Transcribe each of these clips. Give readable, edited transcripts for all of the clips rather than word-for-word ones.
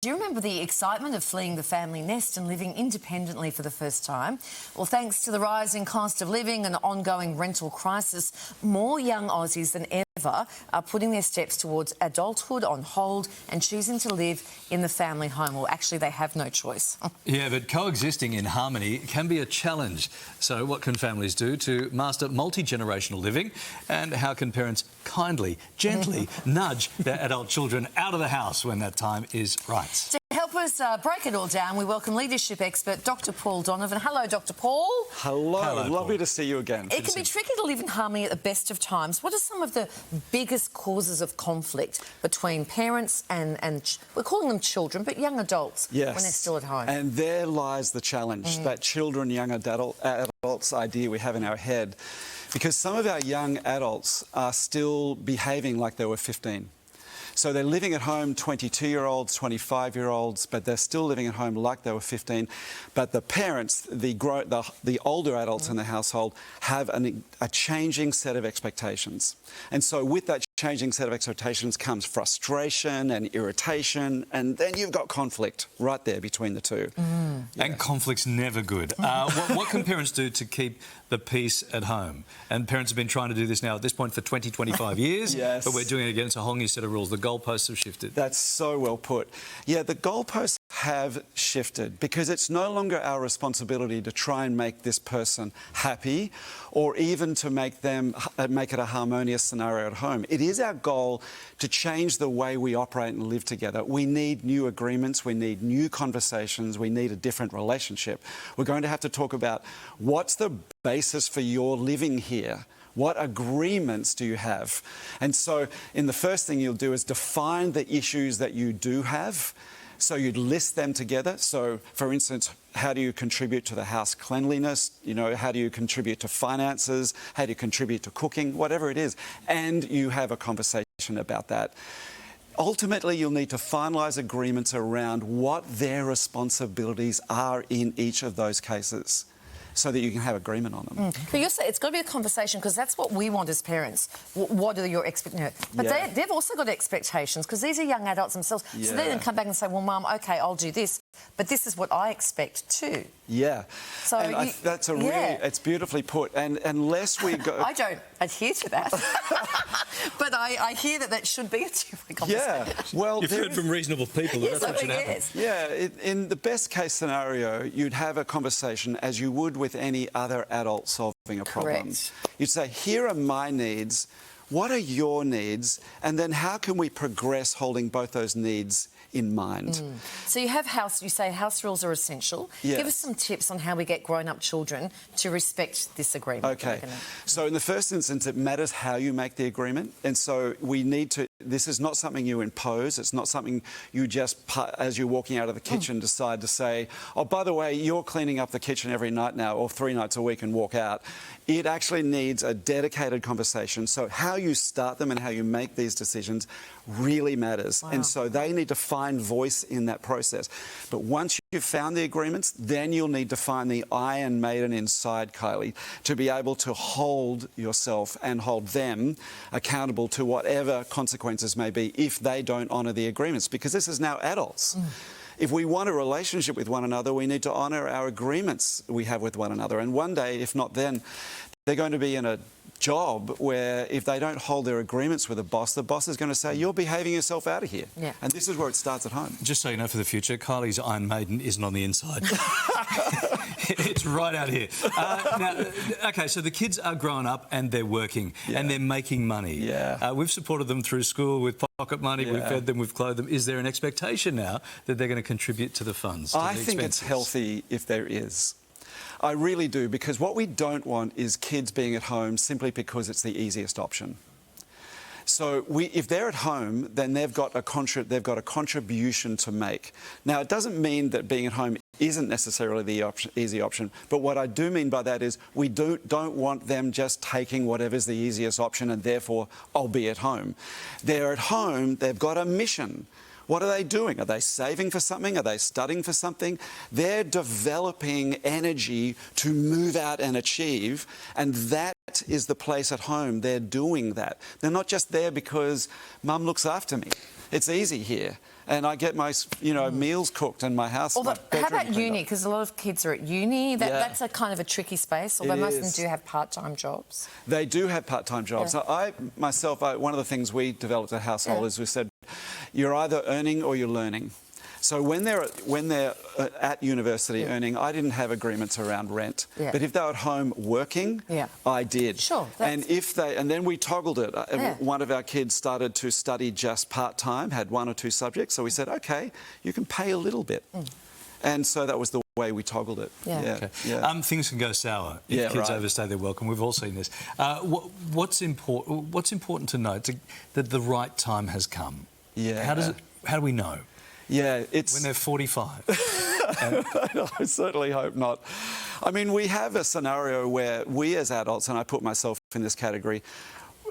Do you remember the excitement of fleeing the family nest and living independently for the first time? Well, thanks to the rising cost of living and the ongoing rental crisis, more young Aussies than ever are putting their steps towards adulthood on hold and choosing to live in the family home. Well, actually, they have no choice. Yeah, but coexisting in harmony can be a challenge. So what can families do to master multi-generational living? And how can parents kindly, gently nudge their adult children out of the house when that time is right? To help us break it all down, we welcome leadership expert Dr. Donovan. Hello, Dr. Paul. Hello, lovely to see you again. It can be tricky to live in harmony at the best of times. What are some of the biggest causes of conflict between parents and we're calling them children, but young adults when they're still at home? And there lies the challenge, that children, young adults idea we have in our head. Because some of our young adults are still behaving like they were 15. So they're living at home, 22-year-olds, 25-year-olds, but they're still living at home like they were 15. But the parents, the older adults in the household, have a changing set of expectations. And so with that changing set of expectations comes frustration and irritation, and then you've got conflict right there between the two. And conflict's never good. What can parents do to keep the peace at home? And parents have been trying to do this now at this point for 20, 25 years, but we're doing it again. It's a whole new set of rules. The goalposts have shifted. That's so well put. Yeah, the goalposts have shifted because it's no longer our responsibility to try and make this person happy or even to make it a harmonious scenario at home. It is our goal to change the way we operate and live together. We need new agreements, we need new conversations, we need a different relationship. We're going to have to talk about what's the basis for your living here. What agreements do you have? And so, the first thing you'll do is define the issues that you do have. So you'd list them together. So, for instance, how do you contribute to the house cleanliness? You know, how do you contribute to finances? How do you contribute to cooking? Whatever it is. And you have a conversation about that. Ultimately, you'll need to finalise agreements around what their responsibilities are in each of those cases, so that you can have agreement on them. But you're saying it's got to be a conversation because that's what we want as parents. What are your expectations? But they've also got expectations because these are young adults themselves. So they then come back and say, well, Mum, OK, I'll do this, but this is what I expect too. Yeah. So that's a really, it's beautifully put. And unless we go... I don't adhere to that. But I hear that should be a two-way conversation. Yeah. Well, you've heard from reasonable people that that's what should happen. Yeah. In the best case scenario, you'd have a conversation as you would with any other adult solving a problem. You'd say, here are my needs, what are your needs, and then how can we progress holding both those needs in mind? So you say house rules are essential. Give us some tips on how we get grown-up children to respect this agreement. Okay. So in the first instance, it matters how you make the agreement. And so we need to, this is not something you impose. It's not something you just, as you're walking out of the kitchen, decide to say, oh, by the way, you're cleaning up the kitchen every night now or 3 nights a week and walk out. It actually needs a dedicated conversation. So how you start them and how you make these decisions really matters. And so they need to find voice in that process. But once you've found the agreements, then you'll need to find the Iron Maiden inside, Kylie, to be able to hold yourself and hold them accountable to whatever consequences may be if they don't honour the agreements, because this is now adults. If we want a relationship with one another, we need to honour our agreements we have with one another. And one day, if not then, they're going to be in a job where if they don't hold their agreements with the boss is going to say, you're behaving yourself out of here. And this is where it starts at home. Just so you know for the future, Kylie's Iron Maiden isn't on the inside. It's right out here. Now, OK, so the kids are growing up and they're working and they're making money. We've supported them through school with pocket money, we've fed them, we've clothed them. Is there an expectation now that they're going to contribute to the funds? I think it's healthy if there is. I really do, because what we don't want is kids being at home simply because it's the easiest option. So if they're at home, then they've got a contribution to make. Now, it doesn't mean that being at home isn't necessarily the easy option, but what I do mean by that is we don't want them just taking whatever's the easiest option and therefore I'll be at home. They're at home, they've got a mission. What are they doing? Are they saving for something? Are they studying for something? They're developing energy to move out and achieve, and that is the place at home. They're doing that. They're not just there because Mum looks after me. It's easy here. and I get my, meals cooked in my house. Although, my bedroom how about cleaned uni? up. Because a lot of kids are at uni. That's a kind of a tricky space, although most of them do have part-time jobs. They do have part-time jobs. Yeah. I myself, one of the things we developed at household is we said, you're either earning or you're learning. So when they're at university earning, I didn't have agreements around rent. Yeah. But if they were at home working, I did. Sure. And then we toggled it. One of our kids started to study just part-time, had 1 or 2 subjects. So we said, okay, you can pay a little bit. And so that was the way we toggled it. Things can go sour if kids overstay their welcome. We've all seen this. What's important to note that the right time has come. How do we know? It's when they're 45. I certainly hope not. I mean, we have a scenario where we as adults, and I put myself in this category,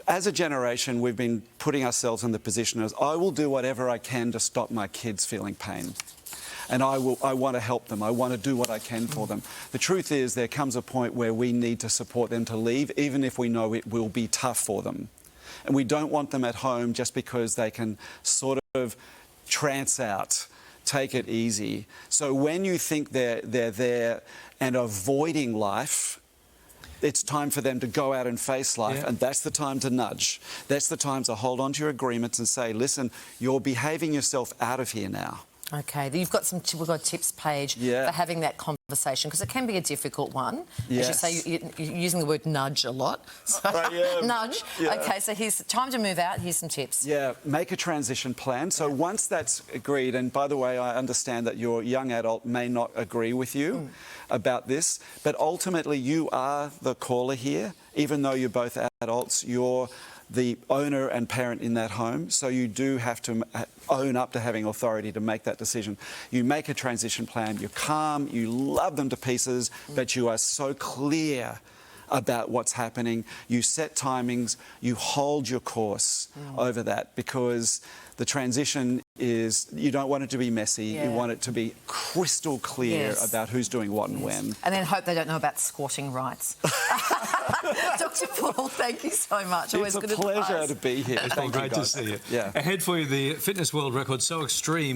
as a generation, we've been putting ourselves in the position as I will do whatever I can to stop my kids feeling pain. And I want to help them. I want to do what I can for them. The truth is there comes a point where we need to support them to leave, even if we know it will be tough for them. And we don't want them at home just because they can sort of trance out, take it easy. So when you think they're there and avoiding life, it's time for them to go out and face life, and that's the time to nudge. That's the time to hold on to your agreements and say, listen, you're behaving yourself out of here now. Okay, we've got a tips page for having that conversation, because it can be a difficult one. As you say, you're using the word nudge a lot. So, nudge. Okay, so here's time to move out. Here's some tips. Make a transition plan. So once that's agreed, and by the way, I understand that your young adult may not agree with you about this, but ultimately you are the caller here. Even though you're both adults, you're the owner and parent in that home, so you do have to own up to having authority to make that decision. You make a transition plan, you're calm, you love them to pieces, but you are so clear about what's happening. You set timings, you hold your course over that, because the transition is, you don't want it to be messy, you want it to be crystal clear about who's doing what and when. And then hope they don't know about squatting rights. Dr. Paul, thank you so much. It's a pleasure to be here. It's been great to see you. Ahead for you, the fitness world record, So Extreme.